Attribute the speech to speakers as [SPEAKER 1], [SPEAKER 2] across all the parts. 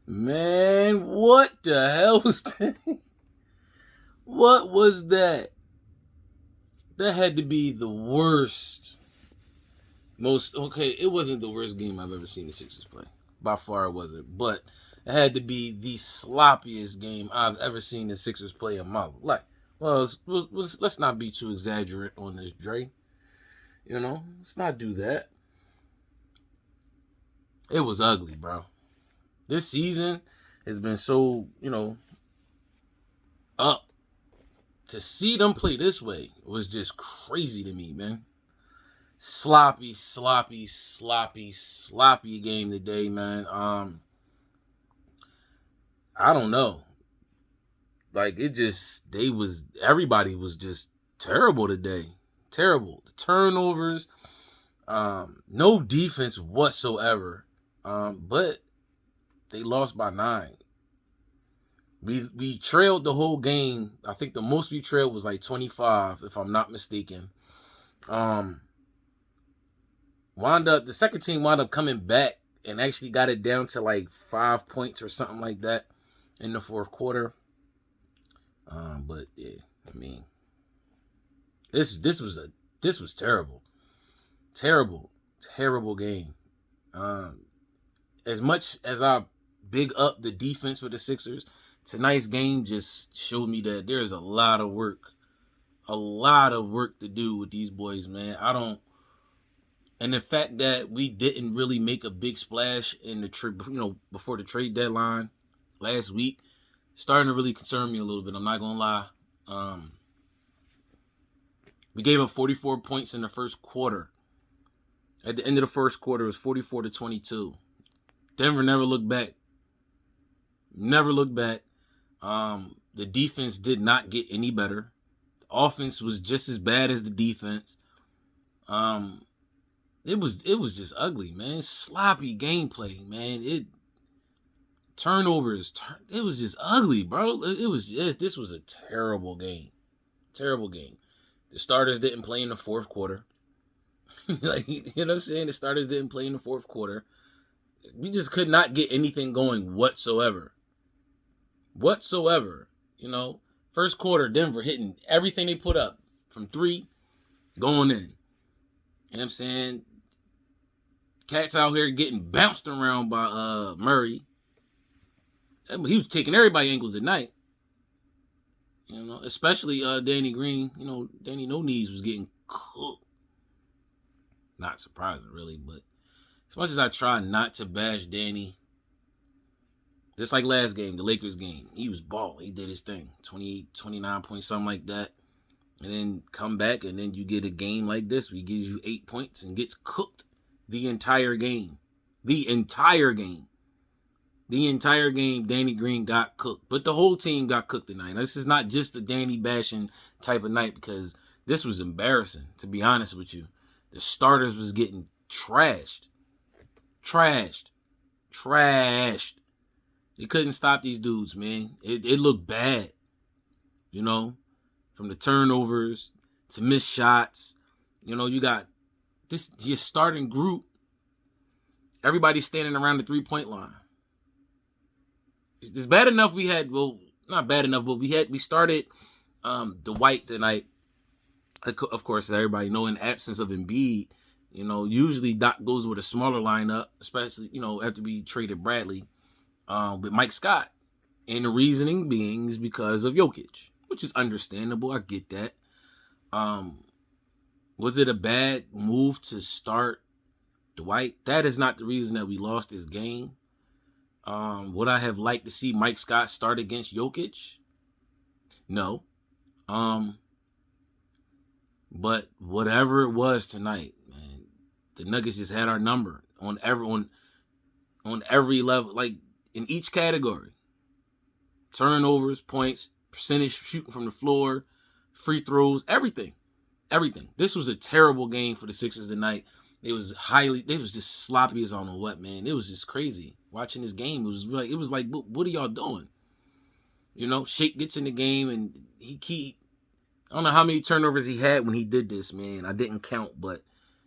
[SPEAKER 1] Man, what the hell was that? What was that? That had to be the worst. Okay, it wasn't the worst game I've ever seen the Sixers play. By far it wasn't. But it had to be the sloppiest game I've ever seen the Sixers play in my life. Well, let's not be too exaggerate on this, Dre. Let's not do that. It was ugly, bro. This season has been so, up. To see them play this way was just crazy to me, man. Sloppy, sloppy, sloppy, sloppy game today, man. I don't know. Like everybody was just terrible today. Terrible. The turnovers, no defense whatsoever. But they lost by 9. We trailed the whole game. I think the most we trailed was like 25, if I'm not mistaken. The second team wound up coming back and actually got it down to like 5 points or something like that in the fourth quarter. But yeah, I mean, this was terrible, terrible game. As much as I big up the defense for the Sixers, tonight's game just showed me that there's a lot of work to do with these boys, man. And the fact that we didn't really make a big splash in the before the trade deadline last week, starting to really concern me a little bit. I'm not gonna lie. We gave up 44 points in the first quarter. At the end of the first quarter, it was 44-22. Denver never looked back. Never looked back. The defense did not get any better. The offense was just as bad as the defense. It was just ugly, man. Sloppy gameplay, man. Turnovers. It was just ugly, bro. This was a terrible game. Terrible game. The starters didn't play in the fourth quarter. Like, you know what I'm saying? The starters didn't play in the fourth quarter. We just could not get anything going whatsoever. First quarter, Denver hitting everything they put up from 3, going in. You know what I'm saying? Cats out here getting bounced around by Murray. He was taking everybody ankles tonight. Especially Danny Green. Danny No Knees was getting cooked. Not surprising, really, but as much as I try not to bash Danny, just like last game, the Lakers game, he was balling. He did his thing. 28, 29 points, something like that. And then come back, and then you get a game like this where he gives you 8 points and gets cooked the entire game. The entire game, Danny Green got cooked. But the whole team got cooked tonight. This is not just the Danny bashing type of night, because this was embarrassing, to be honest with you. The starters was getting trashed. You couldn't stop these dudes, man. It looked bad. From the turnovers to missed shots. You got your starting group. Everybody's standing around the 3-point line. It's bad enough we had, well, not bad enough, but we started Dwight tonight. Of course, as everybody know, in absence of Embiid, usually Doc goes with a smaller lineup, especially, after we traded Bradley, with Mike Scott. And the reasoning being is because of Jokic, which is understandable. I get that. Was it a bad move to start Dwight? That is not the reason that we lost this game. Would I have liked to see Mike Scott start against Jokic? No. But whatever it was tonight, man, the Nuggets just had our number on every level, like in each category. Turnovers, points, percentage shooting from the floor, free throws, everything. This was a terrible game for the Sixers tonight. They was just sloppy as I don't know what, man. It was just crazy. Watching this game, it was like, what are y'all doing? Shake gets in the game and I don't know how many turnovers he had when he did this, man. I didn't count, but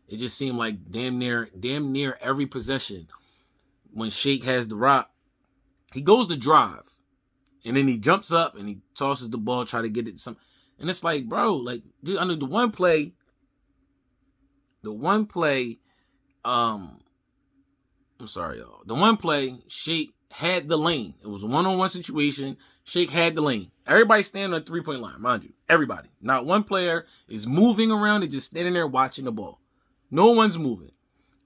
[SPEAKER 1] it just seemed like damn near every possession when Shake has the rock, He goes to drive. And then he jumps up and he tosses the ball, try to get it some. And it's like, bro, like, under the one play, I'm sorry, y'all. The one play, Shake had the lane. It was a one-on-one situation. Shake had the lane. Everybody standing on the three-point line, mind you. Everybody. Not one player is moving around. They're just standing there watching the ball. No one's moving.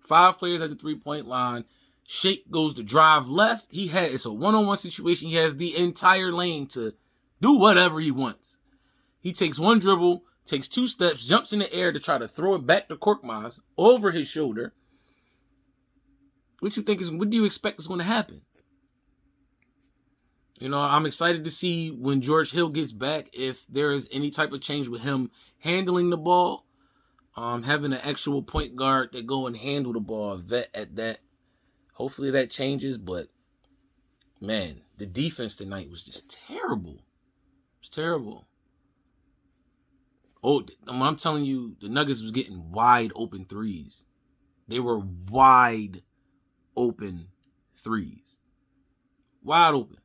[SPEAKER 1] 5 players at the three-point line. Shake goes to drive left. It's a one-on-one situation. He has the entire lane to do whatever he wants. He takes one dribble, takes 2 steps, jumps in the air to try to throw it back to Korkmaz over his shoulder. What do you expect is going to happen? You know, I'm excited to see when George Hill gets back, if there is any type of change with him handling the ball, having an actual point guard that go and handle the ball, vet at that. Hopefully that changes, but man, the defense tonight was just terrible. It was terrible. Oh, I'm telling you, the Nuggets was getting wide open threes. They were wide open threes. Wide open.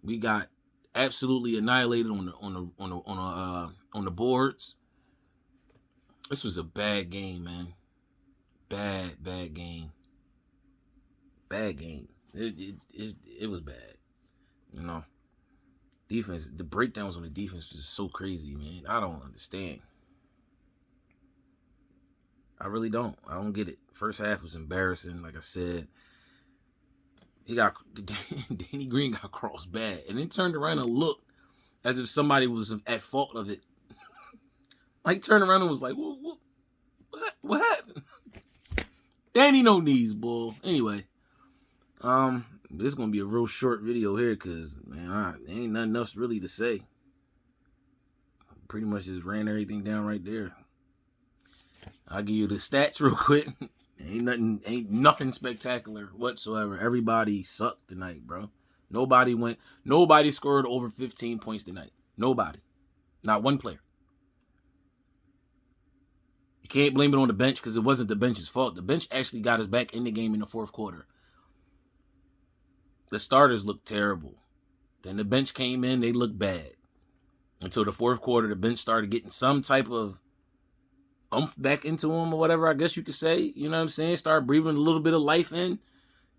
[SPEAKER 1] We got absolutely annihilated on the boards. This was a bad game, man. Bad game. Bad game. It was bad. You know. Defense, the breakdowns on the defense was so crazy, man. I don't understand. I really don't. I don't get it. First half was embarrassing, like I said. Danny Green got crossed bad, and then turned around and looked as if somebody was at fault of it. Like, turned around and was like, what happened? Danny no knees, boy. Anyway, this is gonna be a real short video here, cause man, there ain't nothing else really to say. Pretty much just ran everything down right there. I'll give you the stats real quick. Ain't nothing spectacular whatsoever. Everybody sucked tonight, bro. Nobody scored over 15 points tonight. Nobody. Not one player. You can't blame it on the bench, because it wasn't the bench's fault. The bench actually got us back in the game in the fourth quarter. The starters looked terrible. Then the bench came in, they looked bad. Until the fourth quarter, the bench started getting some type of oomph back into them, or whatever, I guess you could say. You know what I'm saying? Start breathing a little bit of life in.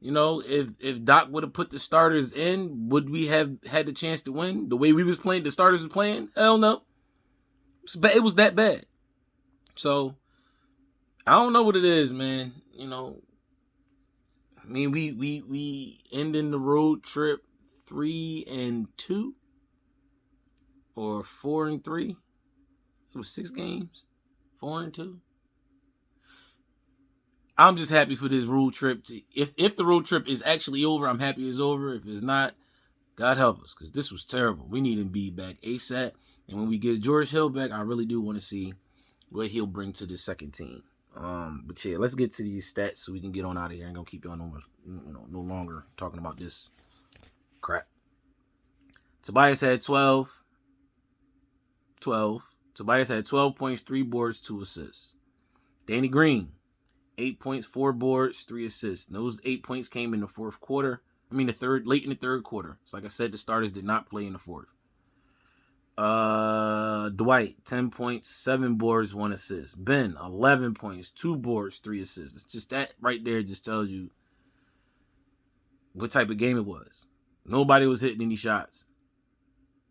[SPEAKER 1] You know, if Doc would have put the starters in, would we have had the chance to win? The way we was playing, the starters were playing? Hell no. It was that bad. So, I don't know what it is, man. You know, I mean, we ending the road trip 3-2 or 4-3. It was 6 games, 4-2. I'm just happy for this road trip. If the road trip is actually over, I'm happy it's over. If it's not, God help us, because this was terrible. We need Embiid back ASAP. And when we get George Hill back, I really do want to see what he'll bring to the second team. But yeah, let's get to these stats so we can get on out of here. I ain't gonna keep you on no longer talking about this crap. Tobias had 12. Tobias had 12 points, 3 boards, 2 assists. Danny Green, 8 points, 4 boards, 3 assists. And those 8 points came in the fourth quarter. Late in the third quarter. So like I said, the starters did not play in the fourth. Dwight, 10 points, 7 boards, 1 assist. Ben, 11 points, 2 boards, 3 assists. It's just that right there just tells you what type of game it was. Nobody was hitting any shots.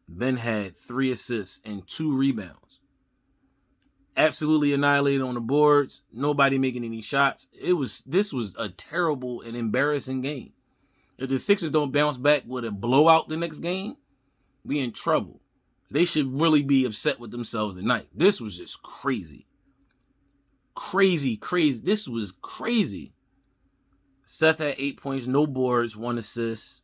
[SPEAKER 1] Ben had 3 assists and 2 rebounds. Absolutely annihilated on the boards. Nobody making any shots. This was a terrible and embarrassing game. If the Sixers don't bounce back with a blowout the next game, we in trouble. They should really be upset with themselves tonight. This was just crazy. Crazy. This was crazy. Seth had 8 points, no boards, 1 assist.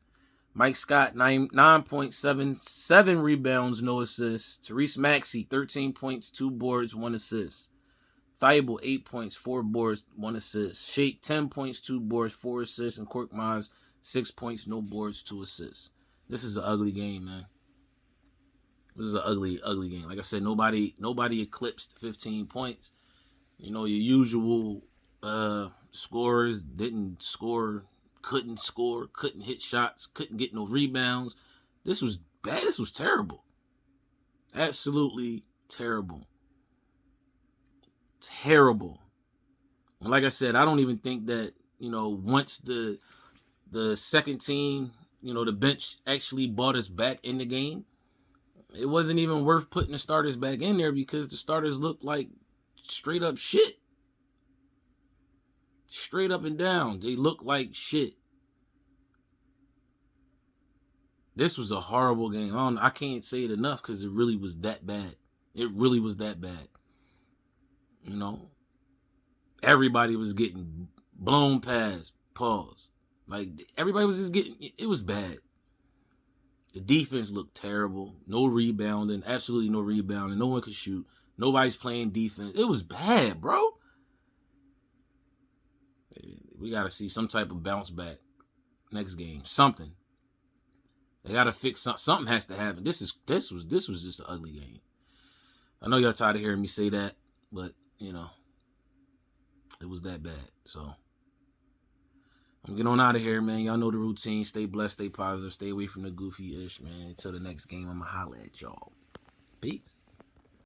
[SPEAKER 1] Mike Scott, 9 points, 7 rebounds, no assists. Therese Maxey, 13 points, 2 boards, 1 assist. Thibault, 8 points, 4 boards, 1 assist. Shake, 10 points, 2 boards, 4 assists. And Korkmaz, 6 points, no boards, 2 assists. This is an ugly game, man. This is an ugly game. Like I said, nobody eclipsed 15 points. You know, your usual scorers didn't score couldn't score, couldn't hit shots, couldn't get no rebounds. This was bad. This was terrible. Absolutely terrible. Terrible. And like I said, I don't even think that, once the second team, the bench actually brought us back in the game, it wasn't even worth putting the starters back in there because the starters looked like straight up shit. Straight up and down. They look like shit. This was a horrible game. I can't say it enough because it really was that bad. It really was that bad. Everybody was getting blown past. Pause. Like, everybody was just getting, it was bad. The defense looked terrible. No rebounding. Absolutely no rebounding. No one could shoot. Nobody's playing defense. It was bad, bro. We got to see some type of bounce back next game. Something. They got to fix something. Something has to happen. This was just an ugly game. I know y'all tired of hearing me say that, but, it was that bad. So, I'm getting on out of here, man. Y'all know the routine. Stay blessed, stay positive, stay away from the goofy-ish, man. Until the next game, I'm going to holler at y'all. Peace.